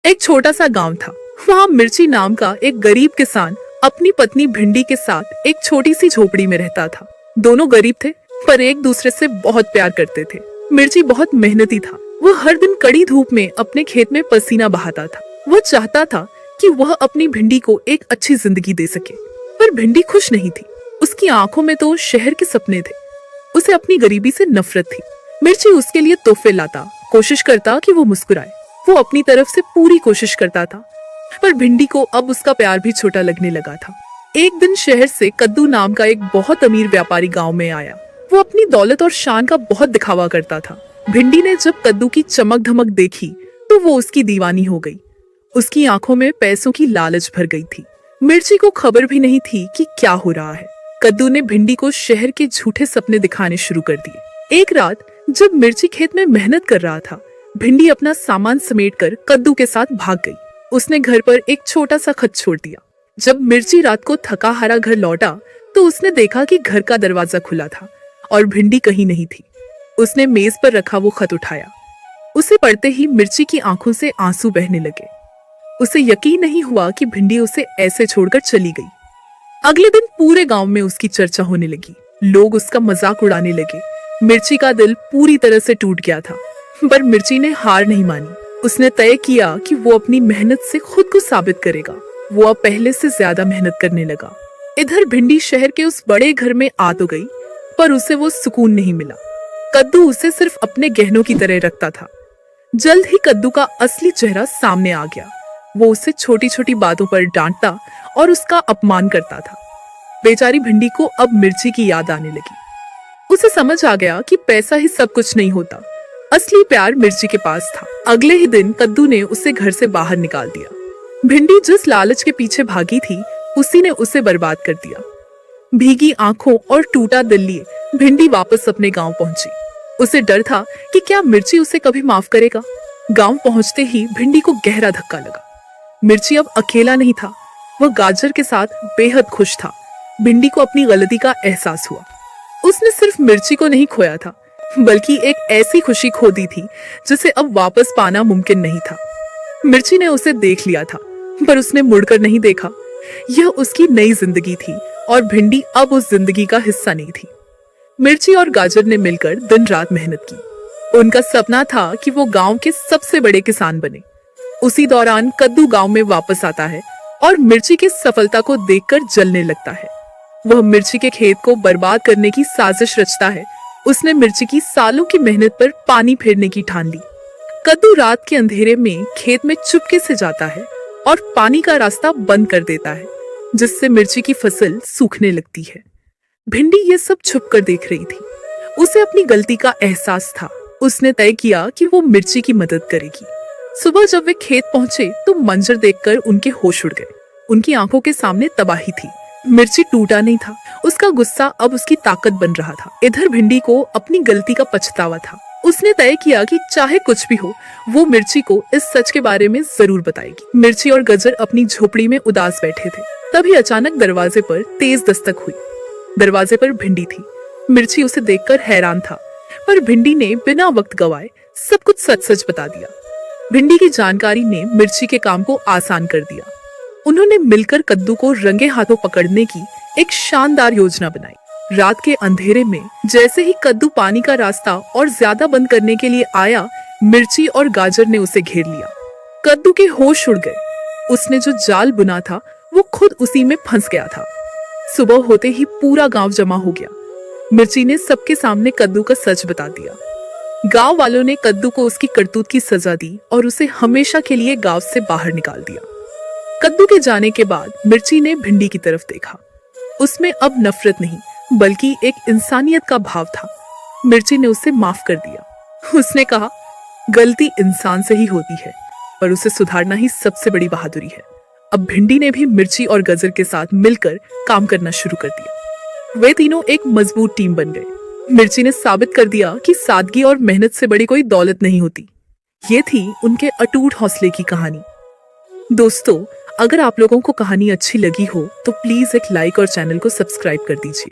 एक छोटा सा गांव था। वहाँ मिर्ची नाम का एक गरीब किसान अपनी पत्नी भिंडी के साथ एक छोटी सी झोपड़ी में रहता था। दोनों गरीब थे पर एक दूसरे से बहुत प्यार करते थे। मिर्ची बहुत मेहनती था। वह हर दिन कड़ी धूप में अपने खेत में पसीना बहाता था। वह चाहता था कि वह अपनी भिंडी को एक अच्छी जिंदगी दे सके, पर भिंडी खुश नहीं थी। उसकी आंखों में तो शहर के सपने थे। उसे अपनी गरीबी से नफरत थी। मिर्ची उसके लिए तोहफे लाता, कोशिश करता कि वो मुस्कुराए। वो अपनी तरफ से पूरी कोशिश करता था, पर भिंडी को अब उसका प्यार भी छोटा लगने लगा था। एक दिन शहर से कद्दू नाम का एक बहुत अमीर व्यापारी गांव में आया। वो अपनी दौलत और शान का बहुत दिखावा करता था। भिंडी ने जब कद्दू की चमक धमक देखी तो वो उसकी दीवानी हो गई। उसकी आंखों में पैसों की लालच भर गई थी। मिर्ची को खबर भी नहीं थी कि क्या हो रहा है। कद्दू ने भिंडी को शहर के झूठे सपने दिखाने शुरू कर दिए। एक रात जब मिर्ची खेत में मेहनत कर रहा था, भिंडी अपना सामान समेटकर कद्दू के साथ भाग गई। उसने घर पर एक छोटा सा खत छोड़ दिया। जब मिर्ची रात को थका हारा घर लौटा तो उसने देखा कि घर का दरवाजा खुला था और भिंडी कहीं नहीं थी। उसने मेज पर रखा वो खत उठाया। उसे पढ़ते ही मिर्ची की आंखों से आंसू बहने लगे। उसे यकीन नहीं हुआ कि भिंडी उसे ऐसे छोड़कर चली गई। अगले दिन पूरे गांव में उसकी चर्चा होने लगी। लोग उसका मजाक उड़ाने लगे। मिर्ची का दिल पूरी तरह से टूट गया था, पर मिर्ची ने हार नहीं मानी। उसने तय किया कि वो अपनी मेहनत से खुद को साबित करेगा। वो अब पहले से ज्यादा मेहनत करने लगा। इधर भिंडी शहर के उस बड़े घर में आ तो गई, पर उसे वो सुकून नहीं मिला। कद्दू उसे सिर्फ अपने गहनों की तरह रखता था। जल्द ही कद्दू का असली चेहरा सामने आ गया। वो उसे छोटी छोटी बातों पर डांटता और उसका अपमान करता था। बेचारी भिंडी को अब मिर्ची की याद आने लगी। उसे समझ आ गया कि पैसा ही सब कुछ नहीं होता। असली प्यार मिर्ची के पास था। अगले ही दिन कद्दू ने उसे घर से बाहर निकाल दिया। भिंडी जिस लालच के पीछे भागी थी, उसी ने उसे बर्बाद कर दिया। भीगी आंखों और टूटा दिल लिए भिंडी वापस अपने गांव पहुंची। उसे डर था कि क्या मिर्ची उसे कभी माफ करेगा। गांव पहुंचते ही भिंडी को गहरा धक्का लगा। मिर्ची अब अकेला नहीं था। वह गाजर के साथ बेहद खुश था। भिंडी को अपनी गलती का एहसास हुआ। उसने सिर्फ मिर्ची को नहीं खोया था, बल्कि एक ऐसी खुशी खो दी थी जिसे अब वापस पाना मुमकिन नहीं था। मिर्ची ने उसे देख लिया था, पर उसने मुड़कर नहीं देखा। यह उसकी नई जिंदगी थी और भिंडी अब उस जिंदगी का हिस्सा नहीं थी। मिर्ची और गाजर ने मिलकर दिन रात मेहनत की। उनका सपना था कि वो गांव के सबसे बड़े किसान बने। उसी दौरान कद्दू गांव में वापस आता है और मिर्ची की सफलता को देखकर जलने लगता है। वह मिर्ची के खेत को बर्बाद करने की साजिश रचता है। उसने मिर्ची की सालों की मेहनत पर पानी फेरने की ठान ली। कद्दू रात के अंधेरे में खेत में चुपके से जाता है और पानी का रास्ता बंद कर देता है, जिससे मिर्ची की फसल सूखने लगती है। भिंडी ये सब छुपकर देख रही थी। उसे अपनी गलती का एहसास था। उसने तय किया कि वो मिर्ची की मदद करेगी। सुबह जब वे खेत पहुंचे तो मंजर देखकर उनके होश उड़ गए। उनकी आंखों के सामने तबाही थी। मिर्ची टूटा नहीं था। उसका गुस्सा अब उसकी ताकत बन रहा था। इधर भिंडी को अपनी गलती का पछतावा था। उसने तय किया कि चाहे कुछ भी हो, वो मिर्ची को इस सच के बारे में जरूर बताएगी। मिर्ची और गाजर अपनी झोपड़ी में उदास बैठे थे। तभी अचानक दरवाजे पर तेज दस्तक हुई। दरवाजे पर भिंडी थी। मिर्ची उसे देखकर हैरान था, पर भिंडी ने बिना वक्त गवाए सब कुछ सच सच बता दिया। भिंडी की जानकारी ने मिर्ची के काम को आसान कर दिया। उन्होंने मिलकर कद्दू को रंगे हाथों पकड़ने की एक शानदार योजना बनाई। रात के अंधेरे में जैसे ही कद्दू पानी का रास्ता और ज्यादा बंद करने के लिए आया, मिर्ची और गाजर ने उसे घेर लिया। कद्दू के होश उड़ गए। उसने जो जाल बुना था वो खुद उसी में फंस गया था। सुबह होते ही पूरा गांव जमा हो गया। मिर्ची ने सबके सामने कद्दू का सच बता दिया। गांव वालों ने कद्दू को उसकी करतूत की सजा दी और उसे हमेशा के लिए गांव से बाहर निकाल दिया। कद्दू के जाने के बाद मिर्ची ने भिंडी की तरफ देखा। उसमें अब नफरत नहीं, बल्कि एक इंसानियत का भाव था। मिर्ची ने उसे माफ कर दिया। उसने कहा, गलती इंसान से ही होती है, पर उसे सुधारना ही सबसे बड़ी बहादुरी है। अब भिंडी ने भी मिर्ची और गाजर के साथ मिलकर काम करना शुरू कर दिया। वे तीनों एक मजबूत टीम बन गए। मिर्ची ने साबित कर दिया कि सादगी और मेहनत से बड़ी कोई दौलत नहीं होती। ये थी उनके अटूट हौसले की कहानी। दोस्तों, अगर आप लोगों को कहानी अच्छी लगी हो तो प्लीज एक लाइक और चैनल को सब्सक्राइब कर दीजिए।